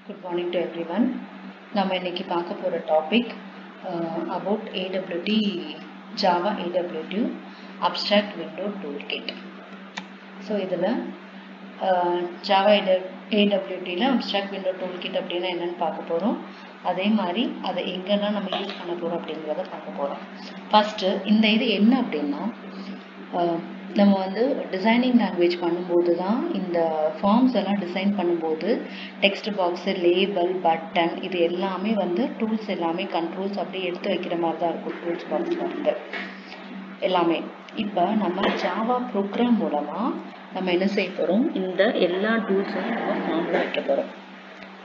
Good morning to everyone. நம்ம இன்னைக்கு பார்க்க போற topic about AWT Java AWT Abstract Window Toolkit. So இதில் Java AWTல Abstract Window Toolkit அப்படின்னா என்னன்னு பார்க்க போகிறோம். அதே மாதிரி அதை எங்கெல்லாம் நம்ம யூஸ் பண்ண போகிறோம் அப்படிங்கிறத பார்க்க போகிறோம். ஃபஸ்ட்டு இந்த இது என்ன அப்படின்னா நம்ம வந்து டிசைனிங் லாங்குவேஜ் பண்ணும்போது தான் இந்த ஃபார்ம்ஸ் எல்லாம் டிசைன் பண்ணும்போது டெக்ஸ்ட் பாக்ஸு லேபிள் பட்டன் இது எல்லாமே வந்து டூல்ஸ் எல்லாமே கண்ட்ரோல்ஸ் அப்படியே எடுத்து வைக்கிற மாதிரி தான் இருக்கும். டூல்ஸ் பாக்ஸில் வந்து எல்லாமே இப்போ நம்ம ஜாவா ப்ரோக்ராம் மூலமாக நம்ம என்ன செய்ய போகிறோம், இந்த எல்லா டூல்ஸையும் நம்ம ஃபார்மில் வைக்க போகிறோம்.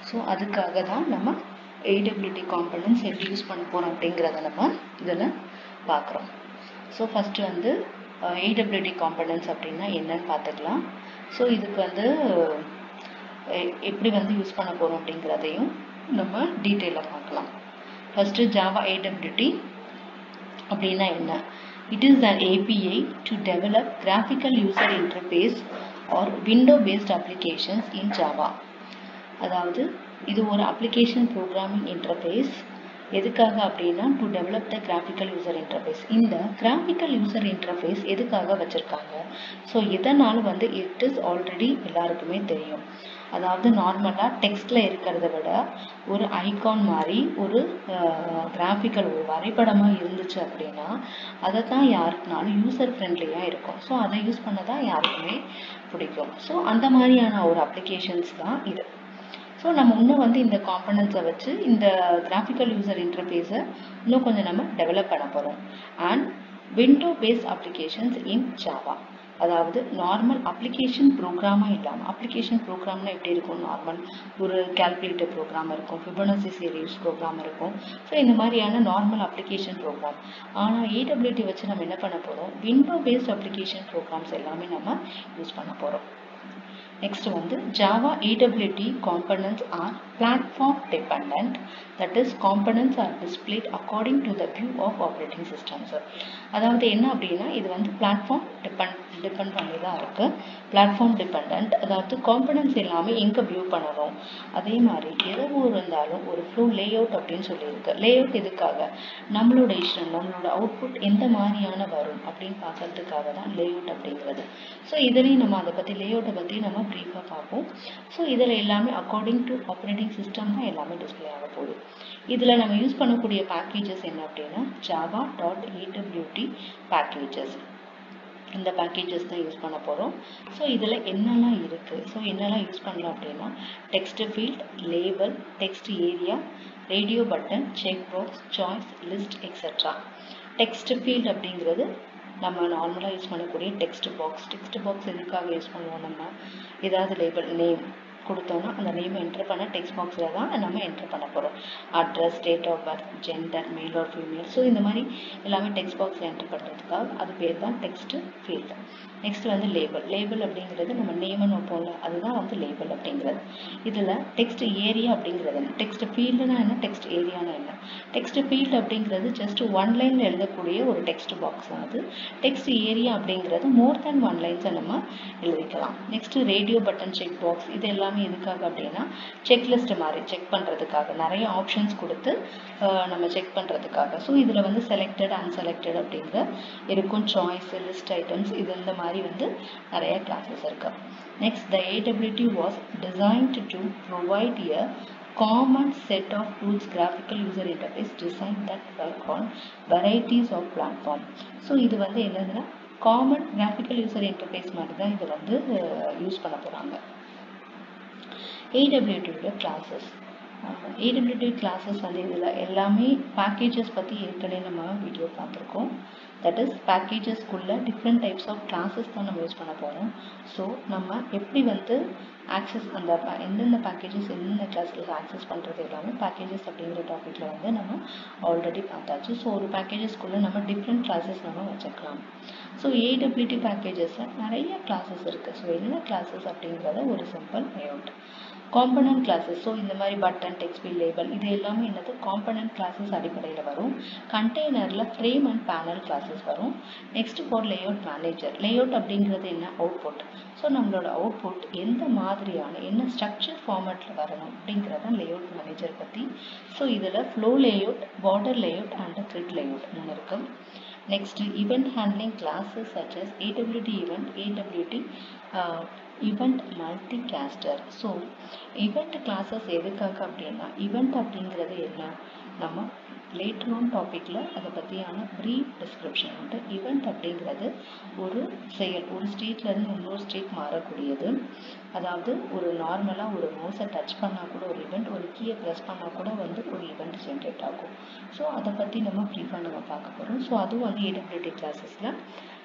ஸோ அதுக்காக தான் நம்ம AWT காம்பனன்ட்ஸ் எப்படி யூஸ் பண்ண போகிறோம் அப்படிங்கிறத நம்ம இதில் பார்க்குறோம். ஸோ ஃபஸ்ட்டு வந்து AWT காம்பனன்ட்ஸ் அப்படின்னா என்னன்னு பார்த்துக்கலாம். ஸோ இதுக்கு வந்து எப்படி வந்து யூஸ் பண்ண போகிறோம் அப்படிங்கிறதையும் நம்ம டீட்டெயிலாக பார்க்கலாம். ஃபஸ்ட்டு ஜாவா AWT அப்படின்னா என்ன? It is an API to develop graphical user interface or window-based applications in Java. அதாவது இது ஒரு அப்ளிகேஷன் ப்ரோக்ராமிங் இன்டர்ஃபேஸ். எதுக்காக அப்படின்னா to develop the graphical user interface. இந்த கிராஃபிக்கல் யூசர் இன்டர்ஃபேஸ் எதுக்காக வச்சுருக்காங்க? ஸோ இதனால் வந்து இட் இஸ் ஆல்ரெடி எல்லாருக்குமே தெரியும். அதாவது நார்மலாக டெக்ஸ்டில் இருக்கிறத விட ஒரு ஐகான் மாதிரி ஒரு கிராஃபிக்கல் ஒரு வரைபடமாக இருந்துச்சு அப்படின்னா அதை தான் யாருக்குனாலும் யூசர் ஃப்ரெண்ட்லியாக இருக்கும். ஸோ அதை யூஸ் பண்ண தான் யாருக்குமே பிடிக்கும். ஸோ அந்த மாதிரியான ஒரு அப்ளிகேஷன்ஸ் தான் இது. ஸோ நம்ம இன்னும் வந்து இந்த காம்பனன்ட்ஸை வச்சு இந்த கிராஃபிக்கல் யூசர் இன்டர்ஃபேஸை இன்னும் கொஞ்சம் நம்ம டெவலப் பண்ண போகிறோம். And window based applications in Java. அதாவது நார்மல் அப்ளிகேஷன் ப்ரோக்ராமாக இல்லாமல், அப்ளிகேஷன் ப்ரோக்ராம்னா எப்படி இருக்கும், நார்மல் ஒரு கால்குலேட்டர் ப்ரோக்ராம் இருக்கும், ஃபிபொனாச்சி சீரீஸ் ப்ரோக்ராம் இருக்கும். ஸோ இந்த மாதிரியான நார்மல் அப்ளிகேஷன் ப்ரோக்ராம். ஆனால் AWT வச்சு நம்ம என்ன பண்ண போகிறோம், விண்டோ பேஸ்ட் அப்ளிகேஷன் ப்ரோக்ராம்ஸ் எல்லாமே நம்ம யூஸ் பண்ண போகிறோம். நெக்ஸ்ட் வந்து Java AWT components are platform dependent. That is, components are displayed according to the view of operating systems. அதாவது என்ன அப்படின்னா இது வந்து பிளாட்ஃபார்ம் டிபெண்ட் பண்ணி தான் இருக்குது. பிளாட்ஃபார்ம் டிபெண்ட், அதாவது காம்பனன்ட்ஸ் எல்லாமே எங்கே வியூ பண்ணணும். அதே மாதிரி எதுவும் இருந்தாலும் ஒரு ஃப்ளோ லேஅவுட் அப்படின்னு சொல்லியிருக்கு. லேஅவுட் எதுக்காக, நம்மளோட இஷ்டம் நம்மளோட அவுட்புட் எந்த மாதிரியான வரும் அப்படின்னு பார்க்கறதுக்காக தான் லேஅவுட் அப்படிங்கிறது. ஸோ இதுலேயும் நம்ம அதை பற்றி லேஅவுட்டை பற்றி நம்ம ப்ரீஃபாக பார்ப்போம். ஸோ இதில் எல்லாமே அக்கார்டிங் டு ஆப்ரேட்டிங் சிஸ்டம் தான் எல்லாமே டிஸ்பிளே ஆக போகுது. இதில் நம்ம யூஸ் பண்ணக்கூடிய பேக்கேஜஸ் என்ன அப்படின்னா java.awt பேக்கேஜஸ். இந்த பேக்கேஜஸ் தான் யூஸ் பண்ண போகிறோம். ஸோ இதில் என்னெல்லாம் இருக்குது, ஸோ என்னெல்லாம் யூஸ் பண்ணலாம் அப்படின்னா text field, label, text area, radio button, check box, choice, list etcetera. Text field அப்படிங்கிறது நம்ம நார்மலாக யூஸ் பண்ணக்கூடிய டெக்ஸ்ட் பாக்ஸ். டெக்ஸ்ட் பாக்ஸ் எதுக்காக யூஸ் பண்ணுவோம், நம்ம ஏதாவது லேபிள் நேம் கொடுத்தோன்னா அந்த நேம் என்ட்ரு பண்ண டெக்ஸ்ட் பாக்ஸில் தான் நம்ம என்ட்ரு பண்ண போகிறோம். Address, date of birth, gender, male or female. So இந்த மாதிரி எல்லாமே டெக்ஸ்ட் பாக்ஸில் என்ட்ரு பண்ணுறதுக்காக அது பேர் தான் டெக்ஸ்ட் ஃபீல்டு. நெக்ஸ்ட் வந்து லேபிள். லேபிள் அப்படிங்கிறது நம்ம நேம்னு வைப்போம்ல, அதுதான் வந்து லேபிள் அப்படிங்கிறது. இதில் டெக்ஸ்ட் ஏரியா அப்படிங்கிறது என்ன, டெக்ஸ்ட் ஃபீல்டுனா என்ன, டெக்ஸ்ட் ஏரியானா என்ன. டெக்ஸ்ட் ஃபீல்டு அப்படிங்கிறது ஜஸ்ட் ஒன் லைனில் எழுதக்கூடிய ஒரு டெக்ஸ்ட் பாக்ஸ் தான் அது. டெக்ஸ்ட் ஏரியா அப்படிங்கிறது மோர் தேன் ஒன் லைன்ஸை நம்ம எழுதிக்கலாம். Next radio button, check box, இது எல்லாமே எதுக்காக அப்படின்னா செக்லிஸ்ட் மாதிரி செக் பண்ணுறதுக்காக, நிறைய ஆப்ஷன்ஸ் கொடுத்து நம்ம செக் பண்ணுறதுக்காக. ஸோ இதில் வந்து செலக்டட், அன்செலக்டட் அப்படிங்கிற இருக்கும், சாய்ஸ், லிஸ்ட் ஐட்டம்ஸ், இது இந்த மாதிரி வந்து நிறைய கிளாஸஸ் இருக்கு. Next, the AWT was designed to provide a common set of tools graphical user interface design that work on varieties of platform. So இது வந்து என்னதுன்னா காமன் கிராஃபிக்கல் யூசர் இன்டர்ஃபேஸ் மாதிரி தான் இது வந்து யூஸ் பண்ண போகிறாங்க. AWT classes. AWT கிளாஸஸ் வந்து இதில் எல்லாமே பேக்கேஜஸ் பற்றி ஏற்கனவே நம்ம வீடியோ பார்த்துருக்கோம். தட் இஸ் பேக்கேஜஸ்க்குள்ளே டிஃப்ரெண்ட் டைப்ஸ் ஆஃப் கிளாஸஸ் தான் நம்ம யூஸ் பண்ண போகிறோம். ஸோ நம்ம எப்படி வந்து ஆக்சஸ் அந்த எந்தெந்த பேக்கேஜஸ் எந்தெந்த கிளாஸஸ் ஆக்சஸ் பண்ணுறது எல்லாமே பேக்கேஜஸ் அப்படிங்கிற டாப்பிக்கில் வந்து நம்ம ஆல்ரெடி பார்த்தாச்சு. ஸோ ஒரு பேக்கேஜஸ்க்குள்ளே நம்ம டிஃப்ரெண்ட் கிளாஸஸ் நம்ம வச்சுக்கலாம். ஸோ AWT பேக்கேஜஸில் நிறைய கிளாஸஸ் இருக்குது. ஸோ என்ன கிளாஸஸ் அப்படிங்கிறத ஒரு simple layout. Component classes. So இந்த மாதிரி பட்டன், டெக்ஸ்ட் ஃபீல்ட், லேபிள் இது எல்லாமே என்னது காம்பனன்ட் கிளாஸஸ் அடிப்படையில் வரும். கண்டெய்னரில் ஃப்ரேம் அண்ட் பேனல் கிளாஸஸ் வரும். Next for layout manager. Layout அப்படிங்கிறது என்ன? அவுட்புட். ஸோ நம்மளோட அவுட்புட் எந்த மாதிரியான என்ன ஸ்ட்ரக்சர் ஃபார்மேட்டில் வரணும் அப்படிங்கிறத லேஅவுட் மேனேஜர் பற்றி. ஸோ இதில் flow layout, border layout and grid layout மூணு இருக்கும். Next, event handling classes such as AWT event, AWT event multicaster. So, event classes எதுக்காக அப்படின்னா event அப்படிங்கிறது என்ன நம்ம லேட்டர் ஆன் டாப்பிக்கில் அதை பற்றியான ப்ரீஃப் டிஸ்கிரிப்ஷன் உண்டு. event அப்படிங்கிறது ஒரு செயல், ஒரு ஸ்டேட்லேருந்து இன்னொரு ஸ்டேட் மாறக்கூடியது. அதாவது ஒரு நார்மலாக ஒரு மவுஸை டச் பண்ணால் கூட ஒரு ஈவெண்ட், ஒரு கீயை ப்ரெஸ் பண்ணால் கூட வந்து ஒரு ஈவெண்ட் ஜென்ரேட் ஆகும். ஸோ அதை பற்றி நம்ம ப்ரீஃபாக நம்ம பார்க்க போகிறோம். ஸோ அதுவும் வந்து AWT கிளாஸஸில்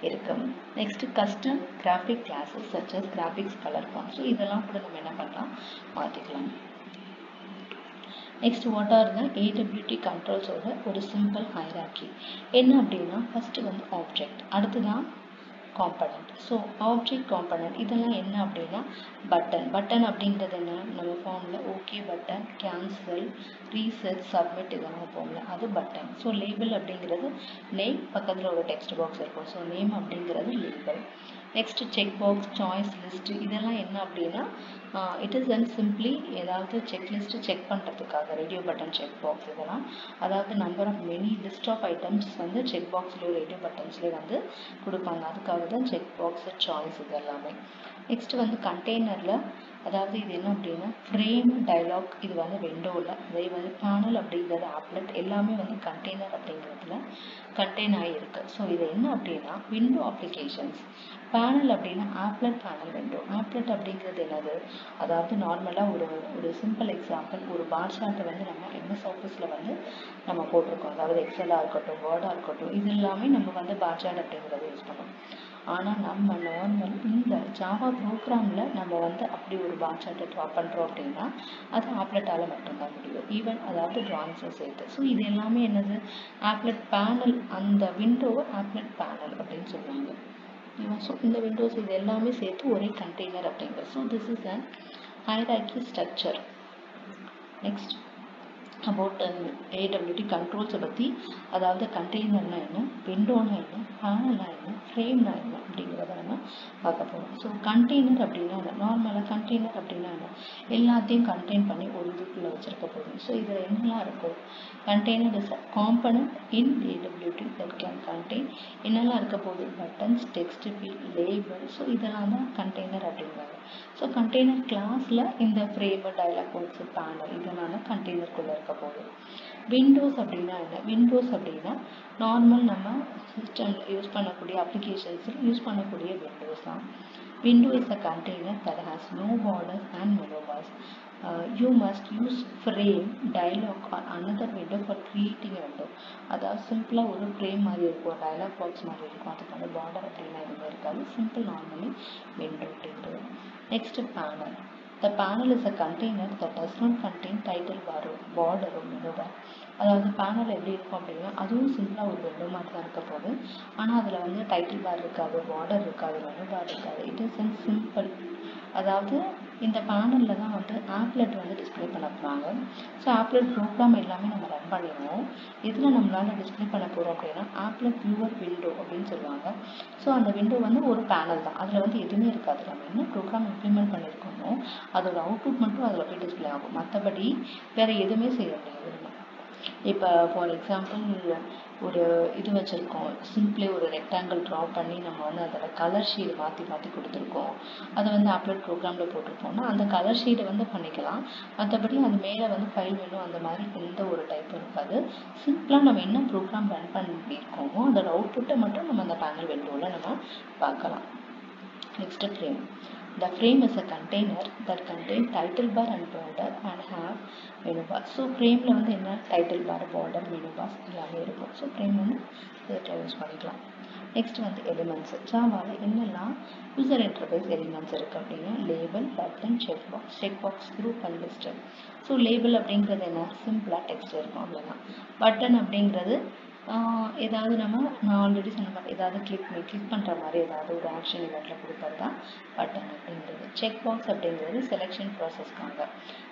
இருக்கும். Next custom graphic classes such as graphics, colour form. So இதெல்லாம் கூட நம்ம என்ன பண்ணலாம், மாற்றிக்கலாம். Next what are the AWT கண்ட்ரோல்ஸோட ஒரு சிம்பிள் ஹைரார்கி என்ன அப்படின்னா, ஃபஸ்ட்டு வந்து ஆப்ஜெக்ட், அடுத்துதான் காம்பனண்ட். ஸோ ஆப்ஜெக்ட், காம்பனண்ட் இதெல்லாம் என்ன அப்படின்னா பட்டன். பட்டன் அப்படிங்கிறது என்ன, நம்ம ஃபார்மில் okay button, cancel, reset, submit இதெல்லாம் போகல, அது பட்டன். ஸோ லேபிள் அப்படிங்கிறது நேம், பக்கத்தில் ஒரு டெக்ஸ்ட் பாக்ஸ் இருக்கும். ஸோ நேம் அப்படிங்கிறது label. Next check box, choice list இதெல்லாம் என்ன அப்படின்னா இட் இஸ் அண்ட் சிம்பிளி ஏதாவது செக் லிஸ்ட்டு செக் பண்ணுறதுக்காக ரேடியோ பட்டன், செக் பாக்ஸ் இதெல்லாம். அதாவது number of many list of items வந்து செக் பாக்ஸ்லேயோ ரேடியோ பட்டன்ஸ்லேயே வந்து கொடுப்பாங்க. அதுக்காக தான் செக் பாக்ஸ், சாய்ஸ் இது எல்லாமே. நெக்ஸ்ட் வந்து கண்டெய்னரில், அதாவது இது என்ன அப்படின்னா ஃப்ரேம், டைலாக் இது வந்து விண்டோவில், அதே வந்து பேனல் அப்படிங்கிறது ஆப்லெட் எல்லாமே வந்து கண்டெய்னர் அப்படிங்கிறதுல கண்டெய்ன் ஆகியிருக்கு. ஸோ இது என்ன அப்படின்னா விண்டோ அப்ளிகேஷன்ஸ். பேனல் அப்படின்னா ஆப்லெட், பேனல், விண்டோ. ஆப்லெட் அப்படிங்கிறது என்னது, அதாவது நார்மலாக ஒரு சிம்பிள் எக்ஸாம்பிள், ஒரு பார் சார்ட்டை வந்து நம்ம MS ஆஃபீஸில் வந்து நம்ம போட்டிருக்கோம். அதாவது எக்ஸலாக இருக்கட்டும், வேர்டாக இருக்கட்டும், இது எல்லாமே நம்ம வந்து பார் சார்ட் அப்படிங்கிறத யூஸ் பண்ணுவோம். ஆனால் நம்ம நார்மல் இந்த ஜாவா ப்ரோக்ராமில் நம்ம வந்து அப்படி ஒரு பார் சார்ட்டை ட்ரா பண்ணுறோம் அப்படின்னா அது ஆப்லெட்டால் மட்டும்தான் முடியும். ஈவன் அதாவது ட்ராயிங்ஸை சேர்த்து. ஸோ இது எல்லாமே என்னது ஆப்லெட் பேனல், அந்த விண்டோவை ஆப்லெட் பேனல் அப்படின்னு சொல்லுவாங்க. ஸோ இந்த விண்டோஸ் இது எல்லாமே சேர்த்து ஒரே கண்டெய்னர் அப்படிங்கிறது. So this is an hierarchy structure. Next about AWT கண்ட்ரோல்ஸை பற்றி, அதாவது கண்டெய்னர்னா என்ன, விண்டோனா என்ன, பேனல்னா என்ன, ஃப்ரேம்னா என்ன அப்படிங்கிறத நம்ம பார்க்க போகிறோம். ஸோ கண்டெய்னர் அப்படின்னா என்ன, நார்மலாக கண்டெய்னர் அப்படின்னா என்ன, எல்லாத்தையும் கண்டெயின் பண்ணி ஒரு இதுக்குள்ளே வச்சுருக்க போதும். ஸோ இதில் என்னெல்லாம் இருக்கும், container is a component in AWT that can contain என்னெல்லாம் இருக்க போகுது, buttons, text field, label. So இதெல்லாம் தான் கண்டெய்னர் அப்படிங்கிறாங்க. ஸோ கண்டெய்னர் கிளாஸில் இந்த ஃப்ரேம், டைலாக் பாக்ஸ், பேனல் இதெல்லாம் கண்டெய்னருக்குள்ளே இருக்க போகுது. விண்டோஸ் அப்படின்னா என்ன, விண்டோஸ் அப்படின்னா நார்மல் நம்ம சிஸ்டமில் யூஸ் பண்ணக்கூடிய அப்ளிகேஷன்ஸில் யூஸ் பண்ணக்கூடிய விண்டோஸ் தான். Window is a container that has no borders and menu bars. You must use frame, dialog or another window for creating a window. அதாவது சிம்பிளாக ஒரு ஃப்ரேம் மாதிரி இருக்கும், டைலாக் பாக்ஸ் மாதிரி இருக்கும், அதுக்கு வந்து பார்டர் அப்படின்னா எதுவுமே இருக்காது. சிம்பிள் நார்மலி விண்டோ அப்படின்றது. Next panel. The panel is a container that does not contain title bar, border or menu bar. அதாவது பேனல் எப்படி இருக்கும் அப்படின்னா அதுவும் சிம்பிளாக ஒரு விண்டோ மாதிரி தான் இருக்க போகுது. ஆனால் அதில் வந்து டைட்டில் பார் இருக்காது, பார்டர் இருக்காது, மெனு பார் இருக்காது. It is and simple. அதாவது இந்த பேனலில் தான் வந்து ஆப்லெட் வந்து டிஸ்பிளே பண்ண போகிறாங்க. ஸோ ஆப்லெட் ப்ரோக்ராம் எல்லாமே நம்ம ரன் பண்ணிடுவோம். இதில் நம்மளால் டிஸ்பிளே பண்ண போகிறோம் அப்படின்னா ஆப்லெட் வியூவர் விண்டோ அப்படின்னு சொல்லுவாங்க. ஸோ அந்த விண்டோ வந்து ஒரு பேனல் தான், அதில் வந்து எதுவுமே இருக்காது. நம்ம என்ன ப்ரோக்ராம் இம்ப்ளிமெண்ட் பண்ணியிருக்கோமோ அதோட அவுட்புட் மட்டும் அதில் போய் டிஸ்பிளே ஆகும். மற்றபடி வேறு எதுவுமே செய்ய முடியாது. இப்போ ஃபார் எக்ஸாம்பிள் ஒரு இது வச்சுருக்கோம், சிம்பிளே ஒரு ரெக்டாங்கிள் ட்ரா பண்ணி நம்ம வந்து அதோட கலர் ஷீடை மாற்றி கொடுத்துருக்கோம். அதை வந்து ஆப்லெட் ப்ரோக்ராமில் போட்டிருக்கோம்னா அந்த கலர் ஷீடை வந்து பண்ணிக்கலாம். மற்றபடி அது மேலே வந்து ஃபைல் வேணும் அந்த மாதிரி எந்த ஒரு டைப்பும் இருக்காது. சிம்பிளாக நம்ம என்ன ப்ரோக்ராம் ரன் பண்ணியிருக்கோமோ அதோட அவுட்புட்டை மட்டும் நம்ம அந்த பேனல் விண்டோவில் நம்ம பார்க்கலாம். Next frame. The frame is a container that contains title bar and border and have menu bar. So frameல வந்து என்ன title bar, border, menu bars எல்லாமே இருக்கும். So frame வந்து இதில் யூஸ் பண்ணிக்கலாம். நெக்ஸ்ட் வந்து எலிமெண்ட்ஸ். ஜாவாவில் என்னெல்லாம் யூசர் இன்டர்ஃபேஸ் எலிமெண்ட்ஸ் இருக்குது அப்படின்னா label, button, check box, group and list. So label அப்படிங்கிறது என்ன, சிம்பிளாக டெக்ஸ்ட் இருக்கும் அவ்வளோதான். பட்டன் அப்படிங்கிறது ஏதாவது நான் ஆல்ரெடி சொன்ன மாதிரி ஏதாவது கிளிக் பண்ணுற மாதிரி ஏதாவது ஒரு ஆக்ஷன் இவெண்ட்டில் கொடுப்பது தான் பட்டன் அப்படிங்கிறது. செக் பாக்ஸ் அப்படிங்கிறது செலெக்ஷன் ப்ராசஸ்க்காக.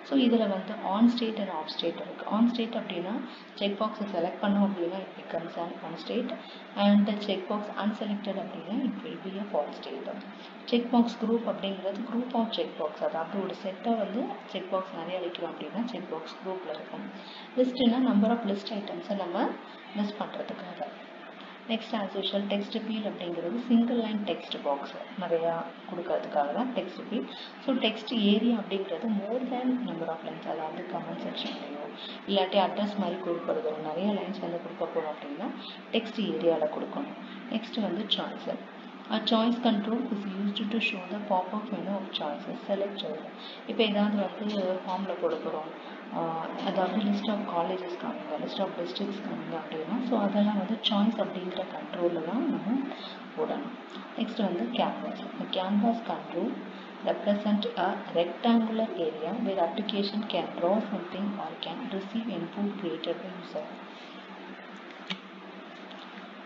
ஸோ இதில் on state and off state இருக்குது. ஆன் ஸ்டேட் அப்படின்னா செக் பாக்ஸை செலக்ட் பண்ணோம் அப்படின்னா it becomes an on state, and check box unselected அப்படின்னா it will be a false state. Check box group அப்படிங்கிறது குரூப் ஆஃப் செக் பாக்ஸ், அதாவது ஒரு செட்டை செக் பாக்ஸ் நிறைய வைக்கிறோம் அப்படின்னா செக் பாக்ஸ் குரூப்பில் இருக்கும். லிஸ்ட்னா நம்பர் ஆஃப் லிஸ்ட் ஐட்டம்ஸை நம்ம லிஸ்ட் பண்ணுறதுக்காக. Next as usual text field அப்படிங்கிறது சிங்கிள் லைன் டெக்ஸ்ட் பாக்ஸ் நிறையா கொடுக்கறதுக்காக தான் text field. So text area அப்படிங்கிறது மோர் தேன் நம்பர் ஆஃப் லைன்ஸ், அதாவது கமெண்ட் செக்ஷன்லையோ இல்லாட்டி அட்ரஸ் மாதிரி கொடுக்கறதோ நிறைய லைன்ஸ் கொடுக்க போகிறோம் அப்படின்னா டெக்ஸ்ட் ஏரியாவில் கொடுக்கணும். Next choice. A choice control is used to show the pop-up menu of choices. Select choice. இப்போ ஏதாவது ஃபார்மில் கொடுக்குறோம், அதாவது லிஸ்ட் ஆஃப் காலேஜஸ் காமிங்க, லிஸ்ட் ஆஃப் டிஸ்ட்ரிக்ட்ஸ் காமிங்க அப்படின்னா ஸோ அதெல்லாம் சாய்ஸ் அப்படிங்கிற கண்ட்ரோலில் தான் நம்ம போடணும். Next canvas. Canvas control represent a rectangular area where application can draw something or can receive input created by user.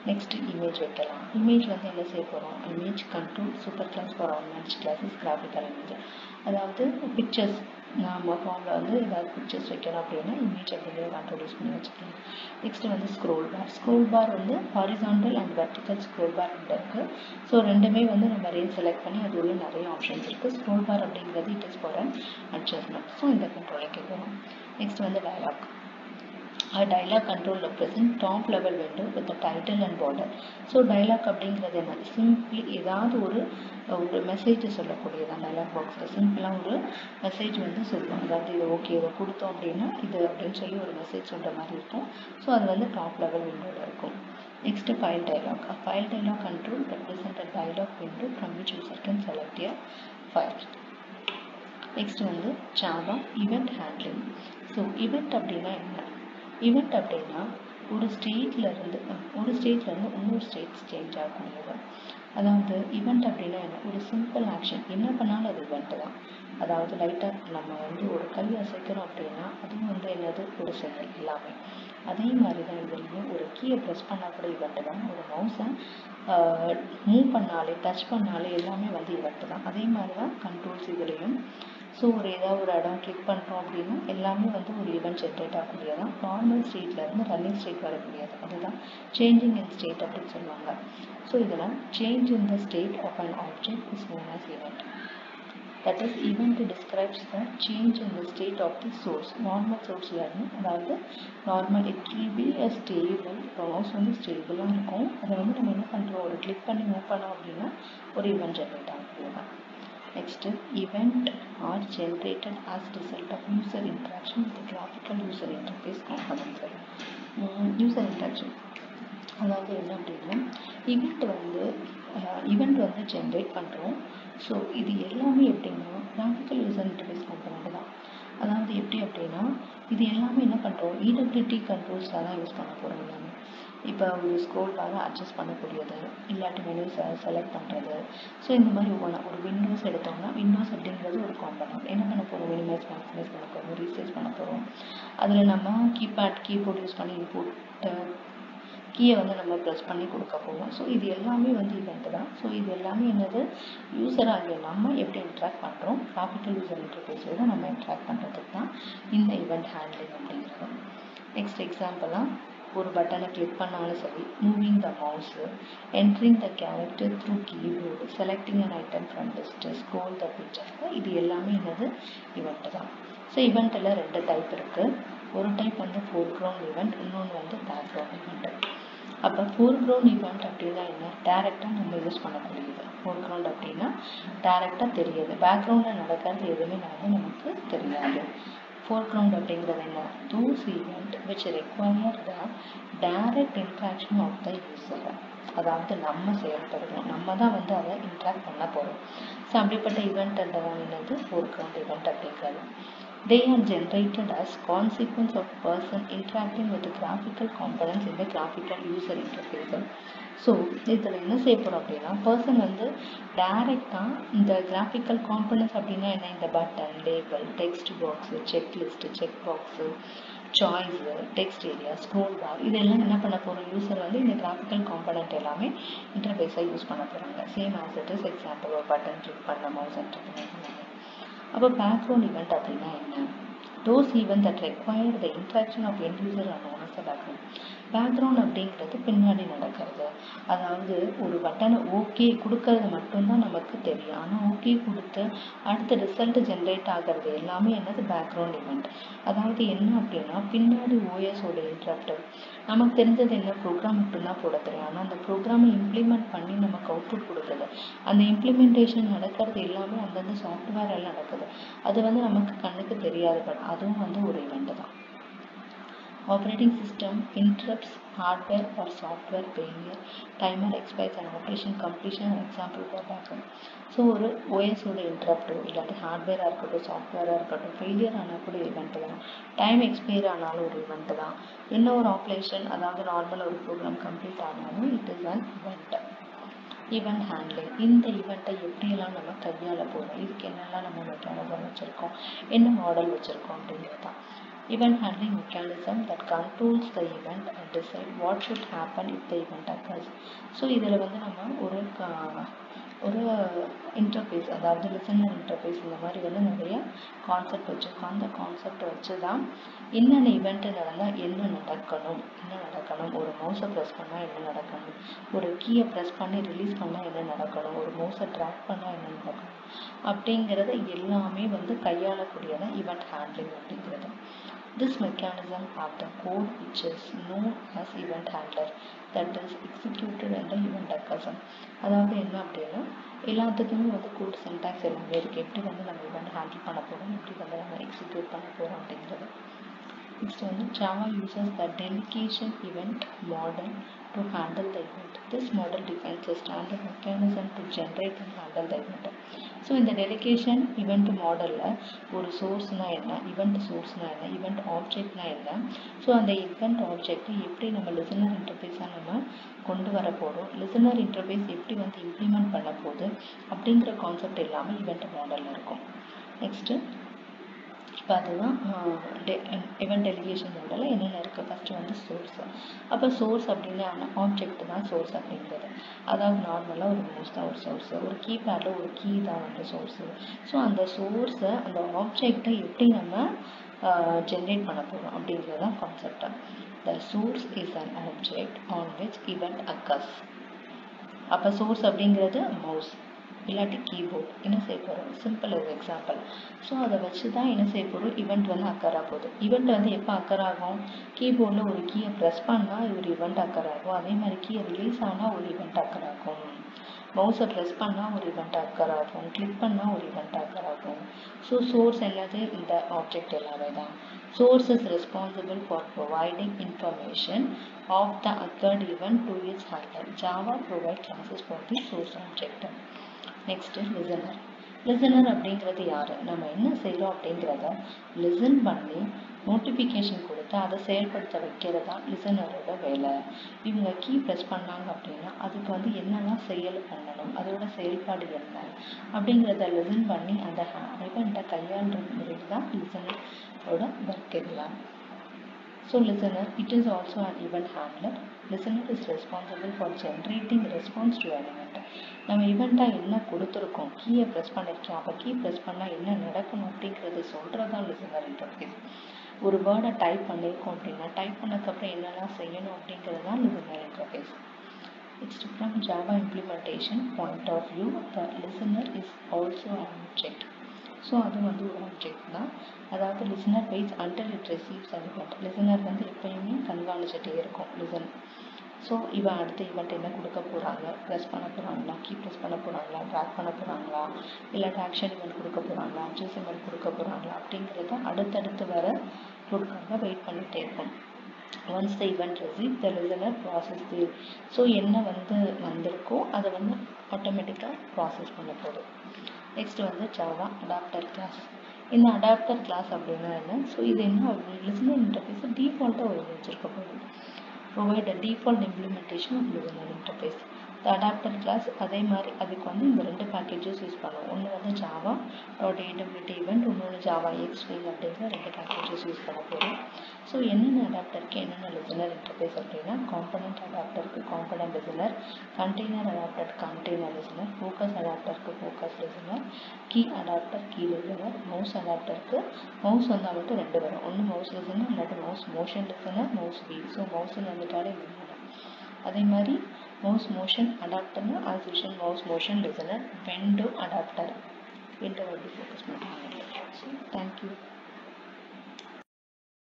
Next image வைக்கலாம். இமேஜ் என்ன செய்ய போகிறோம், image control super class for ornaments classes graphical image, அதாவது pictures நம்ம ஃபார்மில் ஏதாவது pictures வைக்கணும் அப்படின்னா இமேஜ் அப்படிங்கிற கண்ட்ரோல் யூஸ் பண்ணி வச்சுக்கலாம். Next scroll bar. Scroll bar horizontal and vertical scroll bar இருக்குது. ஸோ ரெண்டுமே நம்ம ரேஞ்ச் செலக்ட் பண்ணி அது உள்ள நிறைய ஆப்ஷன்ஸ் இருக்குது. ஸ்க்ரோல் பார் அப்படிங்கிறது it is for an adjustment. So இந்த கண்ட்ரோலை கேட்குறோம். Next dialog. A dialog control represent top level window with the title and border. So dialog அப்படிங்கிறது சிம்பிளி ஏதாவது ஒரு மெசேஜ் சொல்லக்கூடியதான். டயலாக் பாக்ஸில் சிம்பிளாக ஒரு மெசேஜ் சொல்லுவோம், அதாவது இது ஓகே இதை கொடுத்தோம் அப்படின்னா இது அப்படின்னு சொல்லி ஒரு மெசேஜ் சொல்கிற மாதிரி இருக்கும். ஸோ அது டாப் லெவல் விண்டோவில் இருக்கும். Next file dialogue. File dialogue control represent a dialog window from which user can select a file. Next Java event handling. So event அப்படின்னா என்ன, ஈவெண்ட் அப்படின்னா ஒரு ஸ்டேட்லேருந்து இன்னொரு ஸ்டேட் சேஞ்ச் ஆகக்கூடியது. அதாவது ஈவெண்ட் அப்படின்னா என்ன, ஒரு சிம்பிள் ஆக்ஷன் என்ன பண்ணாலும் அது ஈவெண்ட்டு தான். அதாவது லைட்டாக நம்ம ஒரு கை அசைக்கிறோம் அப்படின்னா அதுவும் என்னது ஒரு செயல் எல்லாமே. அதே மாதிரி தான் இதுலேயும் ஒரு கீயை ப்ரெஸ் பண்ணால் கூட ஈவெண்ட்டு தான். ஒரு மவுஸை மூவ் பண்ணாலே டச் பண்ணாலே எல்லாமே ஈவெண்ட்டு தான். அதே மாதிரி தான் கண்ட்ரோல்ஸ் இதுலேயும். ஸோ ஏதாவது ஒரு இடம் கிளிக் பண்ணுறோம் அப்படின்னா எல்லாமே ஒரு ஈவெண்ட் ஜென்ரேட் ஆகக்கூடியதான். நார்மல் ஸ்டேட்லேருந்து ரன்னிங் ஸ்டேட் வரக்கூடியது, அதுதான் சேஞ்சிங் இன் ஸ்டேட் அப்படின்னு சொல்லுவாங்க. ஸோ இதில் change in the state of an object is known as event. That is, event describes the change in the state of the source. Normal source learning, அதாவது normal it will be a stable, mouse ஸ்டேபிளாக இருக்கும். அதை நம்ம என்ன பண்ணுறோம், ஒரு click பண்ணி move பண்ணோம் அப்படின்னா ஒரு ஈவெண்ட் ஜென்ரேட் ஆகும். Next event are generated as result of user interaction with the graphical user interface components. user interaction அதாவது என்ன அப்படின்னா ஈவெண்ட் ஜென்ரேட் பண்ணுறோம். ஸோ இது எல்லாமே எப்படின்னா கிராஃபிக்கல் யூசர் இன்டர்ஃபேஸ் காம்பனண்ட் தான். அதாவது எப்படி அப்படின்னா இது எல்லாமே என்ன பண்ணுறோம், EWT கண்ட்ரோல்ஸாக தான் யூஸ் பண்ண போகிறோம் எல்லாமே. இப்போ ஒரு ஸ்க்ரோல் பாரை அட்ஜஸ்ட் பண்ணக்கூடியது, இல்லாட்டி மெனுஸை செலக்ட் பண்ணுறது. ஸோ இந்த மாதிரி ஒரு விண்டோஸ் எடுத்தோம்னா விண்டோஸ் அப்படிங்கிறது ஒரு காம்பனண்ட். என்ன பண்ண போகிறோம், மினிமைஸ் மேக்ஸிமைஸ் பண்ண போகிறோம், ரீசைஸ் பண்ண போகிறோம். அதில் நம்ம கீபோர்ட் யூஸ் பண்ணி இன்புட் கீயை நம்ம ப்ரெஸ் பண்ணி கொடுக்க போவோம். ஸோ இது எல்லாமே ஈவெண்ட் தான். ஸோ இது எல்லாமே என்னது, யூஸராக நம்ம எப்படி இன்ட்ராக்ட் பண்ணுறோம், கிராஃபிக்கல் யூசர் இன்டர்ஃபேஸோட நம்ம இன்ட்ராக்ட் பண்ணுறதுக்கு தான் இந்த ஈவெண்ட் ஹேண்ட்லிங் அப்படிங்கிறது. நெக்ஸ்ட் எக்ஸாம்பிளாக ஒரு பட்டனை கிளிக் பண்ணாலும் சரி, moving the mouse, entering the character through keyboard, selecting an item from list, scroll the picture, இது எல்லாமே என்னது ஈவெண்ட்டு தான். ஸோ ஈவெண்ட்டில் 2 டைப் இருக்குது. ஒரு டைப் ஃபோர்க்ரவுண்ட் ஈவெண்ட், இன்னொன்று பேக்ரவுண்ட் ஈவெண்ட். அப்போ ஃபோர்க்ரவுண்ட் ஈவெண்ட் அப்படின்னா என்ன, டேரெக்டாக நம்ம யூஸ் பண்ணக்கூடியது. ஃபோர்க்ரவுண்ட் அப்படின்னா டேரெக்டாக தெரியாது, பேக்ரவுண்டில் நடக்கிறது எதுவுமே நமக்கு தெரியாது. foreground அப்படிங்கிறது என்ன, those event which require the direct interaction of the user, அதாவது நம்ம செயல்படுறோம், நம்ம தான் அதை இன்ட்ராக்ட் பண்ண போகிறோம். ஸோ அப்படிப்பட்ட ஈவெண்ட் என்னது foreground event அப்படிங்கிறது. They are generated as consequence of person interacting with the graphical components in the graphical user interface. So இதில் என்ன செய்ய போகிறோம் அப்படின்னா பர்சன் வந்து டைரெக்டாக இந்த கிராஃபிக்கல் காம்பனன்ட்ஸ் அப்படின்னா என்ன, இந்த button, label, text box, checklist, check box, choice, text area, scroll bar, இதெல்லாம் என்ன பண்ண போகிறோம், யூஸர் வந்து இந்த கிராஃபிக்கல் காம்பனன்ட் எல்லாமே இன்டர்ஃபேஸாக யூஸ் பண்ண போகிறாங்க. Same as it is example ஒரு பட்டன் கிளிக் பண்ண, மவுஸ் என்டர் பண்ண. அப்போ பேக்ரவுண்ட் ஈவெண்ட் அப்படின்னா என்ன, those events that require the interaction of end user are known as the background. Background அப்படிங்கிறது பின்னாடி நடக்கிறது. அதாவது ஒரு பட்டனை ஓகே கொடுக்கறது மட்டும்தான் நமக்கு தெரியும். ஆனால் ஓகே கொடுத்து அடுத்த ரிசல்ட் ஜென்ரேட் ஆகிறது எல்லாமே என்னது, பேக்ரவுண்ட் ஈவெண்ட். அதாவது என்ன அப்படின்னா பின்னாடி ஓஎஸோட இன்ட்ரப்ட். நமக்கு தெரிஞ்சது என்ன, ப்ரோக்ராம் மட்டும்தான் போட தெரியும். ஆனால் அந்த ப்ரோக்ராமை இம்ப்ளிமெண்ட் பண்ணி நமக்கு அவுட்புட் கொடுக்குது. அந்த இம்ப்ளிமெண்டேஷன் நடக்கிறது எல்லாமே அந்தந்த சாஃப்ட்வேர் எல்லாம் நடக்குது. அது வந்து நமக்கு கண்ணுக்கு தெரியாது, பட் அதுவும் வந்து ஒரு ஈவெண்ட் தான். Operating system interrupts, hardware or software failure, timer expires and operation completion are example for background. So ஒரு ஓஎஸோட இன்ட்ரப்டோ இல்லாட்டி ஹார்ட்வேராக இருக்கட்டும், சாஃப்ட்வேராக இருக்கட்டும், ஃபெயிலியர் ஆனால் கூட ஈவெண்ட்டு தான். டைம் எக்ஸ்பயர் ஆனாலும் ஒரு ஈவெண்ட்டு தான். என்ன ஒரு ஆப்ரேஷன், அதாவது நார்மலாக ஒரு ப்ரோக்ராம் கம்ப்ளீட் ஆனாலும் it is an event. Event handling, இந்த ஈவெண்ட்டை எப்படியெல்லாம் நம்ம கையாள போகிறோம், இதுக்கு என்னெல்லாம் நம்ம மெக்கானிசம் வச்சுருக்கோம், என்ன மாடல் வச்சுருக்கோம் அப்படிங்கிறது தான். Event handling mechanism that controls the event and decide what should happen if the event occurs. So இதில் வந்து நம்ம ஒரு இன்டர்ஃபேஸ், அதாவது லிசனர் இன்டர்ஃபேஸ், இந்த மாதிரி வந்து நிறைய கான்செப்ட் வச்சுருக்கோம். அந்த கான்செப்ட் வச்சு தான் என்னென்ன ஈவெண்ட்டு நடந்தால் என்ன நடக்கணும், ஒரு மவுஸை ப்ரெஸ் பண்ணால் என்ன நடக்கணும், ஒரு கீயை ப்ரெஸ் பண்ணி ரிலீஸ் பண்ணால் என்ன நடக்கணும், ஒரு மவுஸை ட்ராக் பண்ணால் என்ன நடக்கணும் அப்படிங்கிறத எல்லாமே வந்து கையாளக்கூடியதான் ஈவெண்ட் ஹேண்ட்லிங் அப்படிங்கிறது. This mechanism have the code which is known as event handler that is executed under event occurs. அதாவது என்ன அப்படின்னா எல்லாத்துக்குமே வந்து கோட் சின்டாக்ஸ் எல்லாமே இருக்குது. எப்படி வந்து நம்ம ஈவெண்ட் ஹேண்டில் பண்ண போகிறோம், எப்படி வந்து நம்ம எக்ஸிக்யூட் பண்ண போகிறோம் அப்படிங்கிறது. Next வந்து Java uses the delegation event model to handle the event. This model defines a standard mechanism to generate and handle the event. So இந்த டெலிகேஷன் இவெண்ட் மாடலில் ஒரு சோர்ஸ்னால் என்ன, இவெண்ட் சோர்ஸ்னால் என்ன, இவெண்ட் ஆப்ஜெக்ட்னா என்ன, ஸோ அந்த இவெண்ட் ஆப்ஜெக்டை எப்படி நம்ம லிசனர் இன்டர்ஃபேஸாக நம்ம கொண்டு வர போகிறோம், லிசனர் இன்டர்ஃபேஸ் எப்படி வந்து இம்ப்ளிமெண்ட் பண்ண போகுது அப்படிங்கிற கான்செப்ட் எல்லாமே இவெண்ட் மாடலில் இருக்கும். நெக்ஸ்ட்டு இப்போ அதுதான் இவெண்ட் டெலிகேஷன் மாடலில் என்னென்ன இருக்குது. ஃபஸ்ட்டு வந்து சோர்ஸ். அப்போ சோர்ஸ் அப்படின்னா ஆப்ஜெக்ட் தான் சோர்ஸ் அப்படிங்கிறது. அதாவது நார்மலாக ஒரு மவுஸ் தான் ஒரு சோர்ஸு, ஒரு கீபேடில் ஒரு கீ தான் வந்து சோர்ஸு. ஸோ அந்த சோர்ஸை, அந்த ஆப்ஜெக்டை எப்படி நம்ம ஜென்ரேட் பண்ண போகிறோம் அப்படிங்கிறது தான் concept. The source is an object on which event occurs. அப்போ சோர்ஸ் அப்படிங்கிறது மவுஸ் இல்லாட்டி கீபோர்ட். என்ன செய்ய போகிறோம், சிம்பிள் ஒரு எக்ஸாம்பிள். ஸோ அதை வச்சு தான் என்ன செய்ய போகிறோம், ஈவெண்ட் வந்து அக்கர் ஆக போகுது. ஈவெண்ட் வந்து எப்போ அக்கர் ஆகும், கீபோர்டில் ஒரு கீயை ப்ரெஸ் பண்ணால் ஒரு ஈவெண்ட் அக்கர் ஆகும். அதே மாதிரி கீயை ரிலீஸ் ஆனால் ஒரு ஈவெண்ட் அக்கர் ஆகும். மவுஸை ப்ரெஸ் பண்ணால் ஒரு ஈவெண்ட் அக்கர் ஆகும், கிளிக் பண்ணால் ஒரு ஈவெண்ட் அக்கர் ஆகும். ஸோ சோர்ஸ் என்னது, இந்த ஆப்ஜெக்ட் எல்லாமே தான். Source is responsible for providing information of the occurred event to its handler. Java provides classes for the source object. Next is listener. Listener அப்படிங்கிறது யார், நம்ம என்ன செய்கிறோம் அப்படிங்கிறத லிசன் பண்ணி நோட்டிஃபிகேஷன் கொடுத்து அதை செயல்படுத்த வைக்கிறது தான் லிசனரோட வேலை. இவங்க கீ ப்ரெஸ் பண்ணாங்க அப்படின்னா அதுக்கு வந்து என்னெல்லாம் செயல் பண்ணணும், அதோட செயல்பாடு என்ன அப்படிங்கிறத லிசன் பண்ணி அந்த ஈவெண்ட்டை கையாளுறது தான் லிசனரோட ஒர்க் இல்லை. So listener, it is also an event handler. Listener is responsible for generating response to an event. நம்ம ஈவெண்ட்டாக என்ன கொடுத்துருக்கோம், கீயை ப்ரெஸ் பண்ணியிருக்கோம், அப்போ கீ ப்ரெஸ் பண்ணால் என்ன நடக்கணும் அப்படிங்கிறது சொல்கிறதா லிசனர் இன்டர்ஃபேஸ். ஒரு வேர்டை டைப் பண்ணியிருக்கோம் அப்படின்னா டைப் பண்ணதுக்கப்புறம் என்னெல்லாம் செய்யணும் அப்படிங்கிறது தான் listener interface. Next, from Java implementation point of view, the listener is also an object. So அது வந்து ஒரு ஆப்ஜெக்ட் தான். அதாவது listener weights until it receives an event. Listener வந்து எப்பயுமே கண்காணிச்சுட்டே இருக்கும் லிசன். ஸோ இவன் அடுத்த ஈவெண்ட் என்ன கொடுக்க போகிறாங்க, ப்ரெஸ் பண்ண போகிறாங்களா, கீ ப்ரெஸ் பண்ண போகிறாங்களா, ட்ராக் பண்ண போகிறாங்களா, இல்லாட்டி ஆக்ஷன் ஈவெண்ட் கொடுக்க போகிறாங்களா, அட்ஜஸ்ட் ஈவெண்ட் கொடுக்க போகிறாங்களா அப்படிங்கிறத அடுத்தடுத்து வர கொடுக்காம வெயிட் பண்ணிகிட்டே இருக்கும். Once the event receives, the listener process the so என்ன வந்து வந்திருக்கோ அதை வந்து ஆட்டோமேட்டிக்காக ப்ராசஸ் பண்ண போகுது. நெக்ஸ்ட் வந்து ஜாவா அடாப்டர் கிளாஸ். இந்த அடாப்டர் கிளாஸ் அப்படின்னா என்ன, ஸோ இது என்ன லிசனர் இன்டர்ஃபேஸை டிஃபால்ட்டாக ஒரு வச்சுருக்க போகுது. provide a default implementation of listener interface. The adapter class அதே மாதிரி அதுக்கு வந்து இந்த ரெண்டு பேக்கேஜஸ் யூஸ் பண்ணுவோம். ஒன்று வந்து ஜாவா டாட் ஏடபிள்யூடி ஈவெண்ட், இன்னொன்று ஜாவா எக்ஸ்ட்ரீம் அப்படிங்கிற ரெண்டு பேக்கேஜஸ் யூஸ் பண்ண போகிறோம். ஸோ என்னென்ன அடாப்டருக்கு என்னென்ன லிசனர் இன்டர்ஃபேஸ் அப்படின்னா, காம்பனண்ட் அடாப்டருக்கு காம்பனண்ட் லிசனர், கண்டெய்னர் அடாப்டருக்கு கண்டெய்னர் லிசனர், ஃபோக்கஸ் அடாப்டருக்கு focus listener, key adapter key listener, mouse அடாப்டருக்கு மவுஸ் வந்தால் மட்டும் ரெண்டு வரும். ஒன்று மவுஸ் லிசனர், இல்லாட்டி mouse motion listener, mouse wheel. So மவுஸ்ன்னு வந்துட்டாலே லிசனர். அதே மாதிரி மவுஸ் மோஷன் அடாப்டர்னா as usual mouse motion listener, window adapter, window எப்படி ஃபோக்கஸ் பண்ணுறாங்க. So thank you.